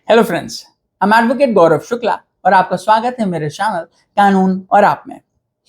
Hello friends, I'm advocate गौरव शुक्ला और आपका स्वागत है मेरे चैनल कानून और आप में।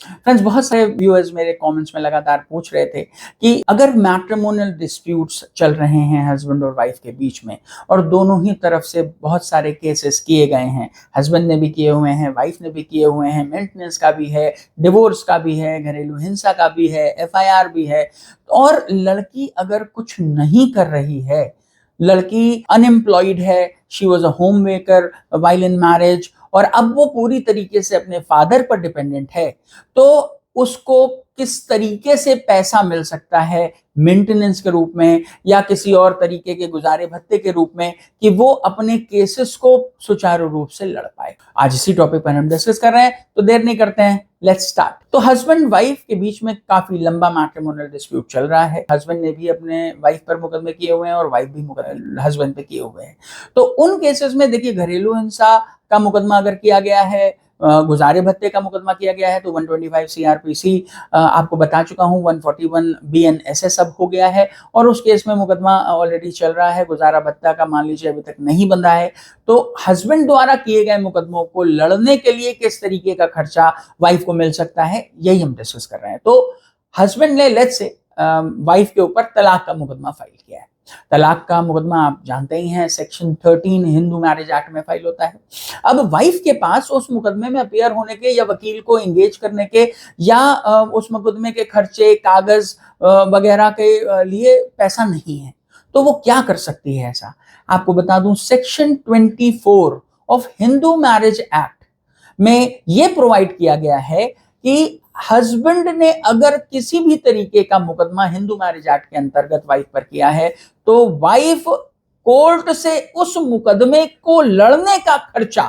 फ्रेंड्स, बहुत सारे व्यूअर्स मेरे कमेंट्स में लगातार पूछ रहे थे कि अगर मैट्रिमोनियल डिस्प्यूट्स चल रहे हैं हस्बैंड और वाइफ के बीच में और दोनों ही तरफ से बहुत सारे केसेस किए गए हैं, हस्बैंड ने भी किए हुए हैं, वाइफ ने भी किए हुए हैं, मेंटेनेंस का भी है, डिवोर्स का भी है, घरेलू हिंसा का भी है, एफआईआर भी है, और लड़की अगर कुछ नहीं कर रही है, लड़की अनएम्प्लॉयड है, she was a home maker while in marriage, और अब वो पूरी तरीके से अपने फादर पर डिपेंडेंट है, तो उसको किस तरीके से पैसा मिल सकता है मेंटेनेंस के रूप में या किसी और तरीके के गुजारे भत्ते के रूप में कि वो अपने केसेस को सुचारू रूप से लड़ पाए। आज इसी टॉपिक पर हम डिस्कस कर रहे हैं, तो देर नहीं करते हैं, लेट्स स्टार्ट। तो हस्बैंड वाइफ के बीच में काफी लंबा मैट्रिमोनियल डिस्प्यूट चल रहा है। हस्बैंड ने भी अपने वाइफ पर मुकदमे किए हुए हैं और वाइफ भी हस्बैंड पे किए हुए हैं। तो उन केसेस में देखिए, घरेलू हिंसा का मुकदमा अगर किया गया है, गुजारे भत्ते का मुकदमा किया गया है, तो 125 सीआरपीसी आपको बता चुका हूं, 141 बीएनएसएस सब हो गया है और उस केस में मुकदमा ऑलरेडी चल रहा है। गुजारा भत्ता का मान लीजिए अभी तक नहीं बंधा है। तो हस्बैंड द्वारा किए गए मुकदमों को लड़ने के लिए किस तरीके का खर्चा वाइफ को मिल सकता है, यही हम डिस्कस कर रहे हैं। तो हस्बैंड ने लेट्स से वाइफ के ऊपर तलाक का मुकदमा फाइल किया है। तलाक का मुकदमा आप जानते ही हैं, सेक्शन 13 हिंदू मैरिज एक्ट में फाइल होता है। अब वाइफ के पास उस मुकदमे में अपीयर होने के या वकील को एंगेज करने के या उस मुकदमे के खर्चे, कागज वगैरह के लिए पैसा नहीं है, तो वो क्या कर सकती है? ऐसा आपको बता दूं, section 24 of Hindu marriage act में ये प्रोवाइड किया गया है कि हस्बैंड ने अगर किसी भी तरीके का मुकदमा हिंदू मैरिज एक्ट के अंतर्गत वाइफ पर किया है, तो वाइफ कोर्ट से उस मुकदमे को लड़ने का खर्चा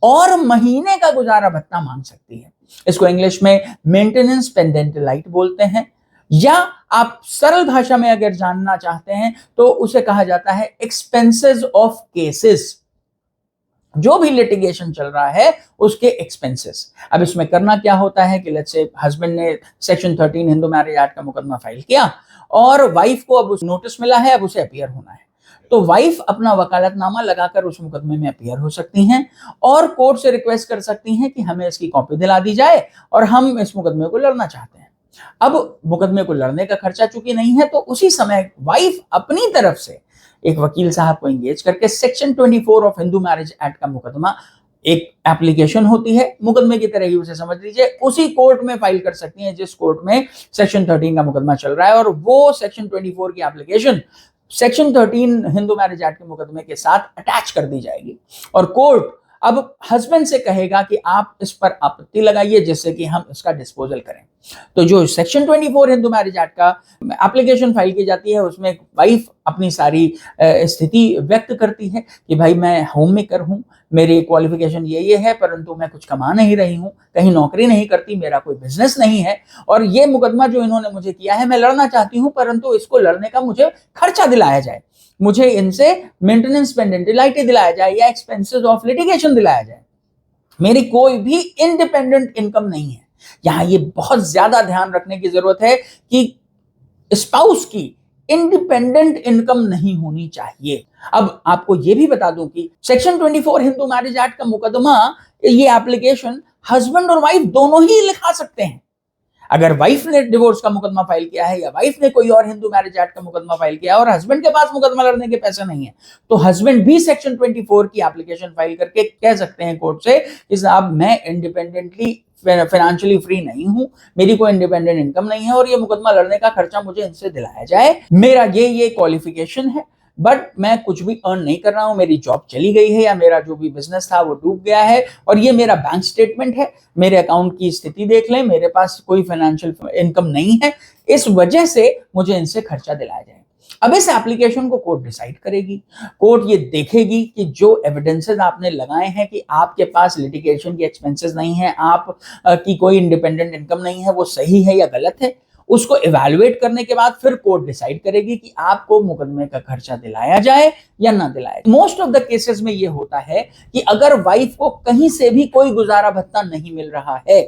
और महीने का गुजारा भत्ता मांग सकती है। इसको इंग्लिश में मेंटेनेंस पेंडेंटलाइट बोलते हैं, या आप सरल भाषा में अगर जानना चाहते हैं तो उसे कहा जाता है एक्सपेंसेस ऑफ केसेस। जो भी लिटिगेशन चल रहा है उसके एक्सपेंसेस। अब इसमें करना क्या होता है कि लेट्स से हस्बैंड ने सेक्शन 13 हिंदू मैरिज एक्ट का मुकदमा फाइल किया और वाइफ को अब उस नोटिस मिला है, अब उसे अपीयर होना है, तो वाइफ अपना वकालतनामा लगाकर उस मुकदमे में अपीयर हो सकती हैं और कोर्ट से रिक्वेस्ट कर सकती हैं कि हमें इसकी कॉपी दिला दी जाए और हम इस मुकदमे को लड़ना चाहते हैं। अब मुकदमे को लड़ने का खर्चा चूंकि नहीं है, तो उसी समय वाइफ अपनी तरफ से एक वकील साहब को एंगेज करके section 24 of Hindu marriage act का मुकदमा, एक एप्लीकेशन होती है मुकदमे की तरह ही उसे समझ लीजिए, उसी कोर्ट में फाइल कर सकती हैं जिस कोर्ट में सेक्शन 13 का मुकदमा चल रहा है, और वो सेक्शन 24 की application section 13 Hindu marriage act के मुकदमे के साथ अटैच कर दी जाएगी और कोर्ट अब हस्बैंड से कहेगा कि आप इस पर आपत्ति लगाइए जिससे कि हम इसका डिस्पोजल करें। तो जो सेक्शन 24 हिंदू मैरिज एक्ट का एप्लीकेशन फाइल की जाती है, उसमें वाइफ अपनी सारी स्थिति व्यक्त करती है कि भाई मैं होम मेकर हूं, मेरी क्वालिफिकेशन ये है, परंतु मैं कुछ कमा नहीं रही हूं, कहीं नौकरी नहीं करती, मेरा कोई बिजनेस नहीं है, और ये मुकदमा जो इन्होंने मुझे किया है मैं लड़ना चाहती हूं, परंतु इसको लड़ने का मुझे खर्चा दिलाया जाए, मुझे इनसे मेंटेनेंस पेंडेंटलाइटी दिलाया जाए या एक्सपेंसेस ऑफ लिटिगेशन दिलाया जाए। मेरी कोई भी इंडिपेंडेंट इनकम नहीं है। यहां ये बहुत ज्यादा ध्यान रखने की जरूरत है कि स्पाउस की इंडिपेंडेंट इनकम नहीं होनी चाहिए। अब आपको यह भी बता दूं कि सेक्शन 24 हिंदू मैरिज एक्ट का मुकदमा, ये एप्लीकेशन हस्बैंड और वाइफ दोनों ही लिखा सकते हैं। अगर वाइफ ने डिवोर्स का मुकदमा फाइल किया है या वाइफ ने कोई और हिंदू मैरिज एक्ट का मुकदमा फाइल किया है और हस्बैंड के पास मुकदमा लड़ने के पैसे नहीं है, तो हस्बैंड भी सेक्शन 24 की एप्लीकेशन फाइल करके कह सकते हैं कोर्ट से कि साहब मैं इंडिपेंडेंटली फाइनेंशियली फ्री नहीं हूं, मेरी कोई इंडिपेंडेंट इनकम नहीं है और ये मुकदमा लड़ने का खर्चा मुझे इनसे दिलाया जाए, मेरा ये क्वालिफिकेशन है, बट मैं कुछ भी अर्न नहीं कर रहा हूं, मेरी जॉब चली गई है या मेरा जो भी बिजनेस था वो डूब गया है, और ये मेरा बैंक स्टेटमेंट है, मेरे अकाउंट की स्थिति देख लें, मेरे पास कोई फाइनेंशियल इनकम नहीं है, इस वजह से मुझे इनसे खर्चा दिलाया जाए। अब इस एप्लीकेशन को कोर्ट डिसाइड करेगी। कोर्ट ये देखेगी कि जो एविडेंसेस आपने लगाए हैं कि आपके पास लिटिगेशन की एक्सपेंसेस नहीं है, आप की कोई इंडिपेंडेंट इनकम नहीं है, वो सही है या गलत है। उसको इवैल्यूएट करने के बाद फिर कोर्ट डिसाइड करेगी कि आपको मुकदमे का खर्चा दिलाया जाए या ना दिलाया। मोस्ट ऑफ द केसेस में ये होता है कि अगर वाइफ को कहीं से भी कोई गुजारा भत्ता नहीं मिल रहा है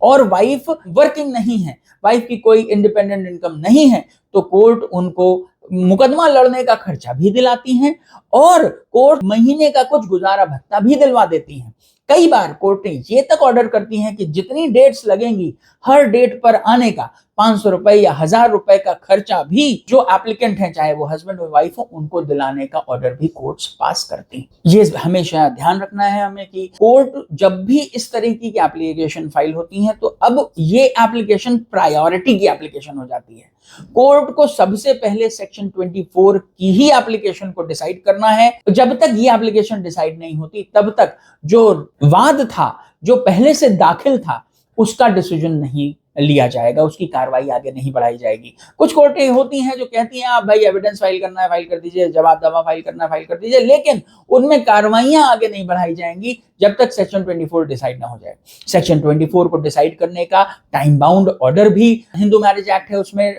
और वाइफ वर्किंग नहीं है, वाइफ की कोई इंडिपेंडेंट इनकम नहीं है, तो कोर्ट उनको मुकदमा लड़ने का खर्चा भी दिलाती हैं और कोर्ट महीने का कुछ गुजारा भत्ता भी दिलवा देती हैं। कई बार कोर्टें ये तक ऑर्डर करती हैं कि जितनी डेट्स लगेंगी हर डेट पर आने का 500 रुपए या 1000 रुपए का खर्चा भी जो एप्लीकेंट हैं, चाहे वो हस्बैंड और वाइफ हो, उनको दिलाने का ऑर्डर भी कोर्ट्स पास करती हैं। ये हमेशा ध्यान रखना है हमें कि कोर्ट जब भी इस तरीके की एप्लीकेशन फाइल होती है तो अब ये एप्लीकेशन प्रायोरिटी की एप्लीकेशन हो जाती है। कोर्ट को सबसे पहले सेक्शन 24 की ही एप्लीकेशन को डिसाइड करना है। जब तक ये एप्लीकेशन डिसाइड नहीं होती तब तक जो वाद था, जो पहले से दाखिल था, उसका डिसीजन नहीं लिया जाएगा, उसकी कार्रवाई आगे नहीं बढ़ाई जाएगी। कुछ कोर्टें होती हैं जो कहती हैं आप भाई एविडेंस फाइल करना है फाइल कर दीजिए, जवाब दावा फाइल करना है फाइल कर दीजिए, लेकिन उनमें कार्रवाइयां आगे नहीं बढ़ाई जाएंगी जब तक सेक्शन 24 डिसाइड ना हो जाए। सेक्शन 24 को डिसाइड करने का टाइम बाउंड ऑर्डर भी हिंदू मैरिज एक्ट है उसमें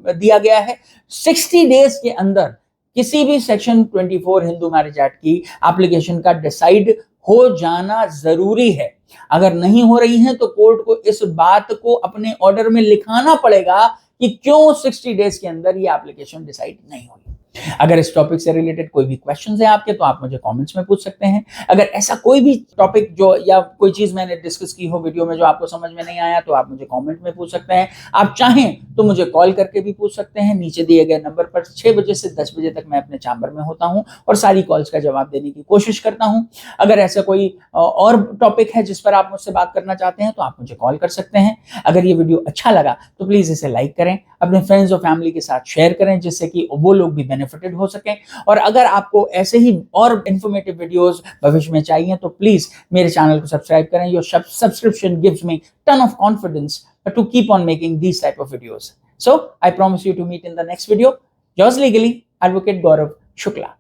दिया गया है। 60 डेज के अंदर किसी भी सेक्शन 24 हिंदू मैरिज एक्ट की एप्लीकेशन का डिसाइड हो जाना जरूरी है। अगर नहीं हो रही है तो कोर्ट को इस बात को अपने ऑर्डर में लिखाना पड़ेगा कि क्यों 60 डेज के अंदर ये एप्लीकेशन डिसाइड नहीं हुई। अगर इस टॉपिक से रिलेटेड कोई भी क्वेश्चंस है आपके तो आप मुझे कमेंट्स में पूछ सकते हैं। अगर ऐसा कोई भी टॉपिक जो या कोई चीज मैंने डिस्कस की हो वीडियो में जो आपको समझ में नहीं आया तो आप मुझे कमेंट में पूछ सकते हैं। आप चाहें तो मुझे कॉल करके भी पूछ सकते हैं। नीचे दिए गए नंबर पर 6 बजे से 10 बजे तक मैं अपने चैम्बर में होता हूं और सारी कॉल्स का जवाब देने की कोशिश करता हूं। अगर ऐसा कोई और टॉपिक है जिस पर आप मुझसे बात करना चाहते हैं तो आप मुझे कॉल कर सकते हैं। अगर ये वीडियो अच्छा लगा तो प्लीज इसे लाइक करें, अपने फ्रेंड्स और फैमिली के साथ शेयर करें जिससे कि वो लोग भी बेनिफिटेड हो सकें। और अगर आपको ऐसे ही और इंफॉर्मेटिव वीडियोस भविष्य में चाहिए तो प्लीज मेरे चैनल को सब्सक्राइब करें। Your subscription gives me ton of confidence to keep on making these type of videos. So I promise you to meet in the next video. Yours legally, Advocate Gaurav Shukla.